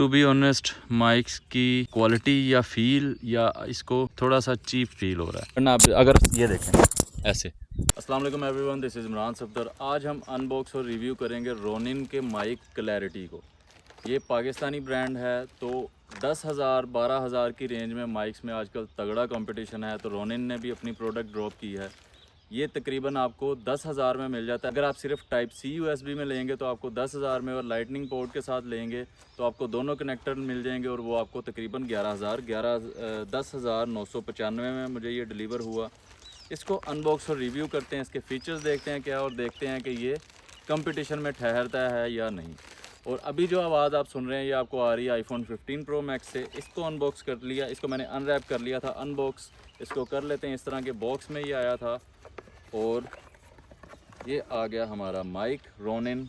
To be honest mics की quality या feel या इसको थोड़ा सा चीप फील हो रहा है ना। अगर ये देखें ऐसे। अस्सलाम वालेकुम everyone, this is Imran Safdar. आज हम अनबॉक्स और रिव्यू करेंगे रोनिन के माइक क्लैरिटी को। ये पाकिस्तानी ब्रांड है, तो 10,000 12,000 की रेंज में माइक्स में आजकल तगड़ा कंपटीशन है। तो रोनिन ने भी अपनी प्रोडक्ट ड्रॉप की है। ये तकरीबन आपको 10,000 में मिल जाता है। अगर आप सिर्फ टाइप सी USB में लेंगे तो आपको 10,000 में, और लाइटनिंग पोर्ट के साथ लेंगे तो आपको दोनों कनेक्टर मिल जाएंगे और वो आपको तकरीबन 10,995 में मुझे ये डिलीवर हुआ। इसको अनबॉक्स और रिव्यू करते हैं, इसके फीचर्स देखते हैं क्या, और देखते हैं कि ये कंपटीशन में ठहरता है या नहीं। और अभी जो आवाज़ आप सुन रहे हैं ये आपको आ रही है iPhone 15 Pro Max से। इसको अनबॉक्स कर लिया, इसको मैंने अनरैप कर लिया था। अनबॉक्स इसको कर लेते हैं। इस तरह के बॉक्स में ये आया था और ये आ गया हमारा mic Ronin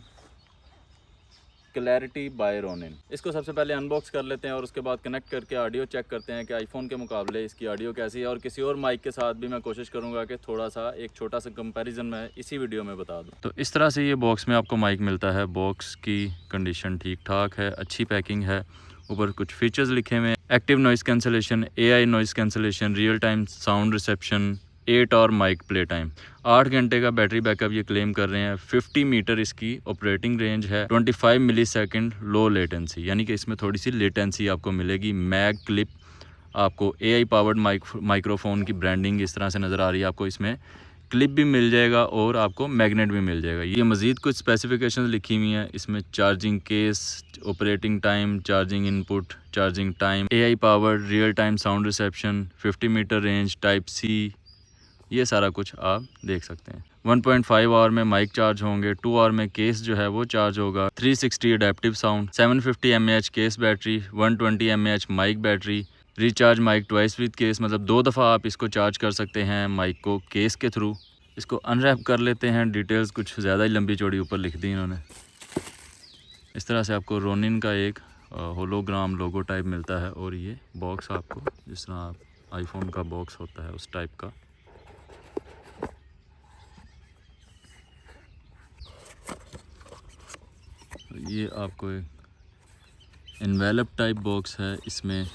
clarity by Ronin. इसको सबसे पहले अनबॉक्स कर लेते हैं और उसके बाद कनेक्ट करके ऑडियो चेक करते हैं कि आईफोन के मुकाबले इसकी ऑडियो कैसी है। और किसी और माइक के साथ भी मैं कोशिश करूंगा कि थोड़ा सा एक छोटा सा कंपैरिजन मैं इसी वीडियो में बता दूं। तो इस तरह से ये बॉक्स में आपको माइक मिलता है। बॉक्स की कंडीशन ठीक ठाक है, अच्छी पैकिंग है। ऊपर कुछ फीचर्स लिखे हुए हैं: active noise cancellation, AI noise cancellation, real time sound reception, 8 और माइक प्ले टाइम, 8 घंटे का बैटरी बैकअप ये क्लेम कर रहे हैं। 50 मीटर इसकी ऑपरेटिंग रेंज है। 25 मिलीसेकंड लो लेटेंसी, यानी कि इसमें थोड़ी सी लेटेंसी आपको मिलेगी। मैग क्लिप, आपको AI पावर्ड माइक्रोफोन की ब्रांडिंग इस तरह से नज़र आ रही है। आपको इसमें क्लिप भी मिल जाएगा और आपको मैग्नेट भी मिल जाएगा। ये मज़ीद कुछ स्पेसिफिकेशंस लिखी हुई हैं इसमें: charging case, operating time, charging input, charging time, AI powered, real time sound reception, 50 metre range, type C, ये सारा कुछ आप देख सकते हैं। 1.5 आवर में माइक चार्ज होंगे, 2 आवर में केस जो है वो चार्ज होगा। 360 adaptive sound, 750 mAh case battery, 120 mAh mic battery, recharge mic twice with case, मतलब 2 दफ़ा आप इसको चार्ज कर सकते हैं माइक को केस के थ्रू। इसको अनरैप कर लेते हैं। डिटेल्स कुछ ज़्यादा ही लंबी चौड़ी ऊपर लिख दी इन्होंने। इस तरह से आपको रोनिन का एक होलोग्राम लोगो टाइप मिलता है। और ये बॉक्स आपको जिस तरह आप आईफोन का बॉक्स होता है उस टाइप का। ये आपको एक इन्वेलप टाइप बॉक्स है। इसमें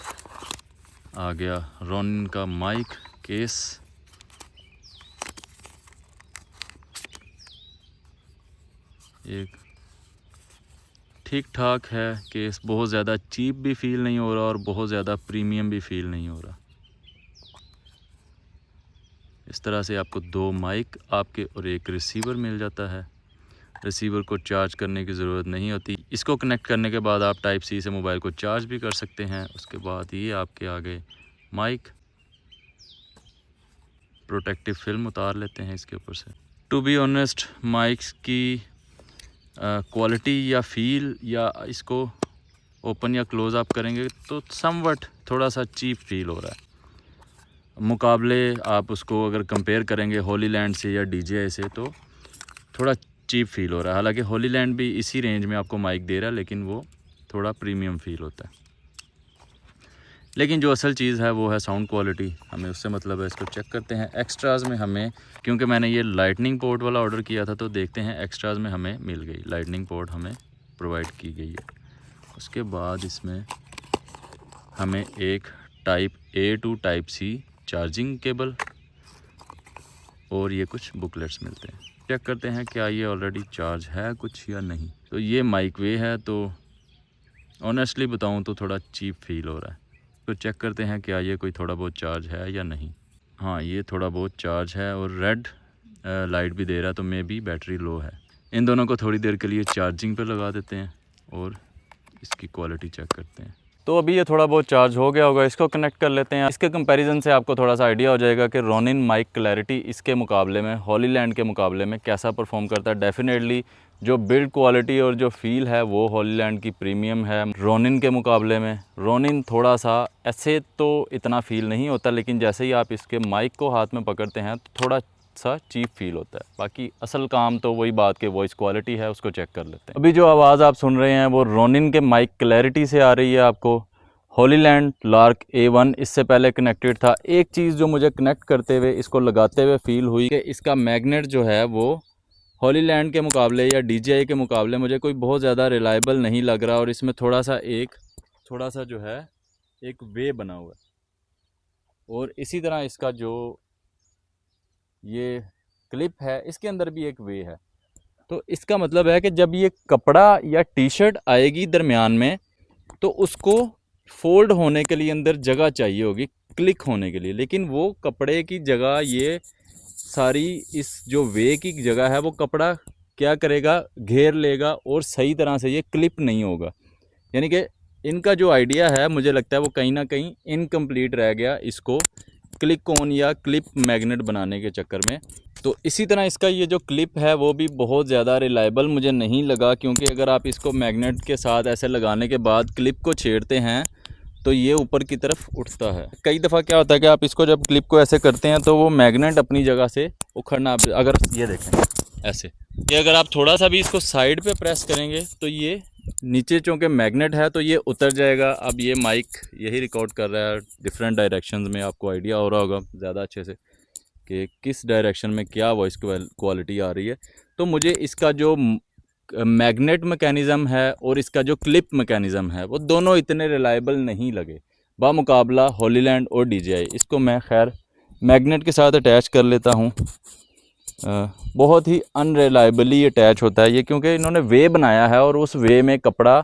आ गया रोनिन का माइक केस, एक ठीक ठाक है केस। बहुत ज़्यादा चीप भी फील नहीं हो रहा और बहुत ज़्यादा प्रीमियम भी फील नहीं हो रहा। इस तरह से आपको 2 माइक आपके और एक रिसीवर मिल जाता है। रिसीवर को चार्ज करने की ज़रूरत नहीं होती। इसको कनेक्ट करने के बाद आप टाइप सी से मोबाइल को चार्ज भी कर सकते हैं। उसके बाद ये आपके आगे माइक, प्रोटेक्टिव फिल्म उतार लेते हैं इसके ऊपर से। टू बी ऑनेस्ट माइक्स की क्वालिटी या फील या इसको ओपन या क्लोज़ आप करेंगे तो समवट थोड़ा सा चीप फील हो रहा है। मुकाबले आप उसको अगर कंपेयर करेंगे होलीलैंड से या DJI से तो थोड़ा चीप फील हो रहा है। हालांकि होलीलैंड भी इसी रेंज में आपको माइक दे रहा है, लेकिन वो थोड़ा प्रीमियम फील होता है। लेकिन जो असल चीज़ है वो है साउंड क्वालिटी, हमें उससे मतलब है। इसको चेक करते हैं एक्स्ट्राज़ में हमें, क्योंकि मैंने ये लाइटनिंग पोर्ट वाला ऑर्डर किया था, तो देखते हैं एक्स्ट्राज़ में हमें मिल गई। लाइटनिंग पोर्ट हमें प्रोवाइड की गई है। उसके बाद इसमें हमें एक type A to type C charging cable और ये कुछ बुकलेट्स मिलते हैं। चेक करते हैं क्या ये ऑलरेडी चार्ज है कुछ या नहीं। तो ये माइक वे है, तो ऑनेस्टली बताऊं तो थोड़ा चीप फील हो रहा है। तो चेक करते हैं क्या ये कोई थोड़ा बहुत चार्ज है या नहीं। हाँ, ये थोड़ा बहुत चार्ज है और रेड लाइट भी दे रहा है, तो मे बी बैटरी लो है। इन दोनों को थोड़ी देर के लिए चार्जिंग पर लगा देते हैं और इसकी क्वालिटी चेक करते हैं। तो अभी ये थोड़ा बहुत चार्ज हो गया होगा। इसको कनेक्ट कर लेते हैं। इसके कंपैरिजन से आपको थोड़ा सा आइडिया हो जाएगा कि रोनिन माइक क्लैरिटी इसके मुकाबले में, होलीलैंड के मुकाबले में कैसा परफॉर्म करता है। डेफिनेटली जो बिल्ड क्वालिटी और जो फील है वो होलीलैंड की प्रीमियम है रोनिन के मुकाबले में। रोनिन थोड़ा सा ऐसे तो इतना फील नहीं होता, लेकिन जैसे ही आप इसके माइक को हाथ में पकड़ते हैं तो थोड़ा सा चीप फील होता है। बाकी असल काम तो वही बात के वॉइस क्वालिटी है, उसको चेक कर लेते हैं। अभी जो आवाज़ आप सुन रहे हैं वो रोनिन के माइक क्लैरिटी से आ रही है। आपको होलीलैंड लार्क A1 इससे पहले कनेक्टेड था। एक चीज़ जो मुझे कनेक्ट करते हुए, इसको लगाते हुए फील हुई कि इसका मैग्नेट जो है वो होलीलैंड के मुकाबले या DJI के मुकाबले मुझे कोई बहुत ज़्यादा रिलायबल नहीं लग रहा। और इसमें थोड़ा सा एक थोड़ा सा जो है एक वे बना हुआ है, और इसी तरह इसका जो ये क्लिप है इसके अंदर भी एक वे है। तो इसका मतलब है कि जब ये कपड़ा या टी शर्ट आएगी दरमियान में, तो उसको फोल्ड होने के लिए अंदर जगह चाहिए होगी क्लिक होने के लिए, लेकिन वो कपड़े की जगह ये सारी इस जो वे की जगह है वो कपड़ा क्या करेगा, घेर लेगा और सही तरह से ये क्लिप नहीं होगा। यानी कि इनका जो आइडिया है मुझे लगता है वो कहीं ना कहीं इनकम्प्लीट रह गया इसको क्लिक ऑन या क्लिप मैग्नेट बनाने के चक्कर में। तो इसी तरह इसका ये जो क्लिप है वो भी बहुत ज़्यादा रिलायबल मुझे नहीं लगा, क्योंकि अगर आप इसको मैग्नेट के साथ ऐसे लगाने के बाद क्लिप को छेड़ते हैं तो ये ऊपर की तरफ उठता है। कई दफ़ा क्या होता है कि आप इसको जब क्लिप को ऐसे करते हैं तो वो मैग्नेट अपनी जगह से उखड़ना, अगर ये देखें ऐसे, ये अगर आप थोड़ा सा भी इसको साइड पे प्रेस करेंगे तो ये नीचे चूँकि मैग्नेट है तो ये उतर जाएगा। अब ये माइक यही रिकॉर्ड कर रहा है डिफरेंट डायरेक्शंस में, आपको आइडिया हो रहा होगा ज़्यादा अच्छे से कि किस डायरेक्शन में क्या वॉइस क्वालिटी आ रही है। तो मुझे इसका जो मैग्नेट मैकेनिज़्म है और इसका जो क्लिप मैकेनिज़्म है वो दोनों इतने रिलायबल नहीं लगे बामुकाबला होलीलैंड और DJI। इसको मैं खैर मैग्नेट के साथ अटैच कर लेता हूँ। बहुत ही अनरिलायबली अटैच होता है ये, क्योंकि इन्होंने वे बनाया है और उस वे में कपड़ा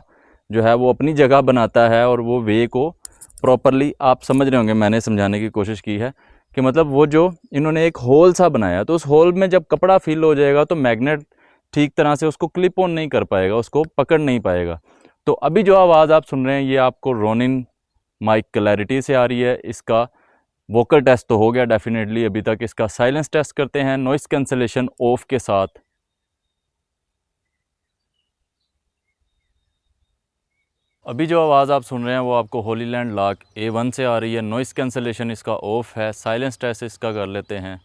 जो है वो अपनी जगह बनाता है, और वो वे को प्रॉपरली आप समझ रहे होंगे, मैंने समझाने की कोशिश की है कि मतलब वो जो इन्होंने एक होल सा बनाया, तो उस होल में जब कपड़ा फिल हो जाएगा तो मैग्नेट ठीक तरह से उसको क्लिप ऑन नहीं कर पाएगा, उसको पकड़ नहीं पाएगा। तो अभी जो आवाज़ आप सुन रहे हैं ये आपको रोनिन माइक क्लैरिटी से आ रही है। इसका वोकल टेस्ट तो हो गया डेफिनेटली अभी तक। इसका साइलेंस टेस्ट करते हैं नॉइस कैंसलेशन ऑफ के साथ। अभी जो आवाज़ आप सुन रहे हैं वो आपको होलीलैंड लाक A1 से आ रही है। नॉइस कैंसलेशन इसका ऑफ है। साइलेंस टेस्ट इसका कर लेते हैं।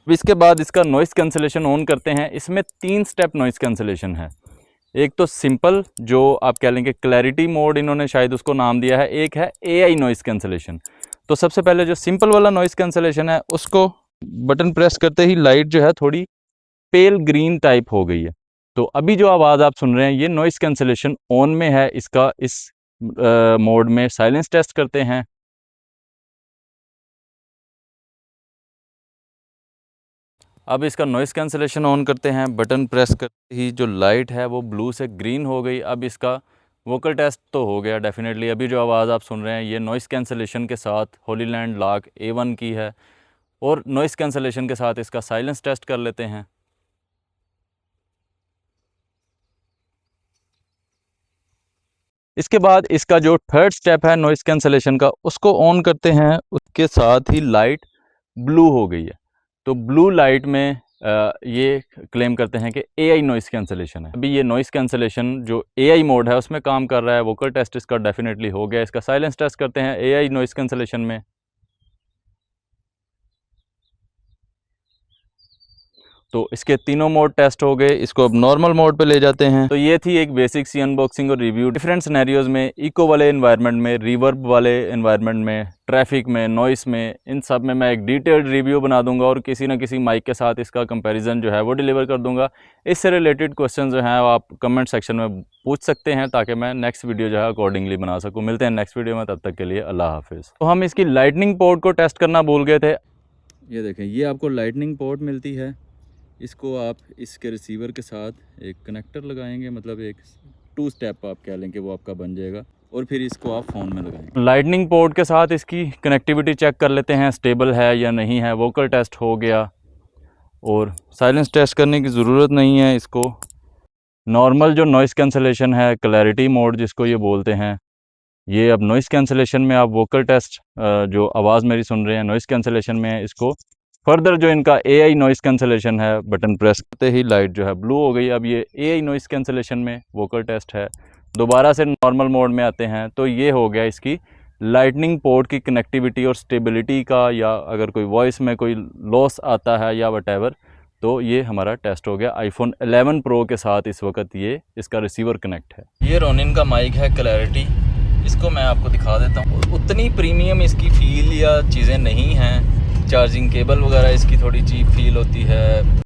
अब इसके बाद इसका नॉइस कैंसलेशन ऑन करते हैं। इसमें 3 स्टेप नॉइस कैंसलेशन है। एक तो सिंपल, जो आप कह लेंगे क्लैरिटी मोड, इन्होंने शायद उसको नाम दिया है। एक है AI नॉइस कैंसलेशन। तो सबसे पहले जो सिंपल वाला नॉइस कैंसलेशन है उसको बटन प्रेस करते ही लाइट जो है थोड़ी पेल ग्रीन टाइप हो गई है। तो अभी जो आवाज़ आप सुन रहे हैं ये नॉइस कैंसलेशन ऑन में है। इसका इस मोड में साइलेंस टेस्ट करते हैं। अब इसका नॉइस कैंसलेशन ऑन करते हैं। बटन प्रेस करते ही जो लाइट है वो ब्लू से ग्रीन हो गई। अब इसका वोकल टेस्ट तो हो गया डेफिनेटली। अभी जो आवाज़ आप सुन रहे हैं ये नॉइस कैंसलेशन के साथ होलीलैंड लाक A1 की है, और नॉइस कैंसलेशन के साथ इसका साइलेंस टेस्ट कर लेते हैं। इसके बाद इसका जो थर्ड स्टेप है नॉइस कैंसलेशन का, उसको ऑन करते हैं। उसके साथ ही लाइट ब्लू हो गई है। तो ब्लू लाइट में ये क्लेम करते हैं कि AI नॉइस कैंसलेशन है। अभी ये नॉइस कैंसलेशन जो AI मोड है उसमें काम कर रहा है। वोकल टेस्ट इसका डेफिनेटली हो गया। इसका साइलेंस टेस्ट करते हैं AI नॉइस कैंसलेशन में। तो इसके तीनों मोड टेस्ट हो गए। इसको अब नॉर्मल मोड पे ले जाते हैं। तो ये थी एक बेसिक सी अनबॉक्सिंग और रिव्यू डिफरेंट सिनेरियोज में, इको वाले एनवायरनमेंट में, रिवर्ब वाले एनवायरनमेंट में, ट्रैफिक में, नॉइस में, इन सब में मैं एक डिटेल्ड रिव्यू बना दूंगा और किसी ना किसी माइक के साथ इसका कंपैरिजन जो है वो डिलीवर कर दूंगा। इससे रिलेटेड क्वेश्चन जो हैं आप कमेंट सेक्शन में पूछ सकते हैं, ताकि मैं नेक्स्ट वीडियो जो है अकॉर्डिंगली बना सकूँ। मिलते हैं नेक्स्ट वीडियो में, तब तक के लिए अल्लाह हाफिज़। तो हम इसकी लाइटनिंग पोर्ट को टेस्ट करना भूल गए थे। ये देखें, ये आपको लाइटनिंग पोर्ट मिलती है। इसको आप इसके रिसीवर के साथ एक कनेक्टर लगाएंगे, मतलब एक 2 स्टेप आप कह लें कि वो आपका बन जाएगा, और फिर इसको आप फ़ोन में लगाएंगे। लाइटनिंग पोर्ट के साथ इसकी कनेक्टिविटी चेक कर लेते हैं, स्टेबल है या नहीं है। वोकल टेस्ट हो गया, और साइलेंस टेस्ट करने की ज़रूरत नहीं है। इसको नॉर्मल जो नॉइस कैंसलेशन है, क्लैरिटी मोड जिसको ये बोलते हैं, ये अब नॉइस कैंसलेशन में आप वोकल टेस्ट जो आवाज़ मेरी सुन रहे हैं नॉइस कैंसलेशन में है। इसको फर्दर जो इनका AI नॉइस कैंसलेशन है, बटन प्रेस करते ही लाइट जो है ब्लू हो गई। अब ये AI नॉइस कैंसलेशन में वोकल टेस्ट है। दोबारा से नॉर्मल मोड में आते हैं। तो ये हो गया इसकी लाइटनिंग पोर्ट की कनेक्टिविटी और स्टेबिलिटी का, या अगर कोई वॉइस में कोई लॉस आता है या वटेवर, तो ये हमारा टेस्ट हो गया। iPhone 11 Pro के साथ इस वक्त ये इसका रिसीवर कनेक्ट है। ये रोनिन का माइक है क्लैरिटी। इसको मैं आपको दिखा देता हूँ। उतनी प्रीमियम इसकी फील या चीज़ें नहीं हैं। चार्जिंग केबल वगैरह इसकी थोड़ी चीप फील होती है।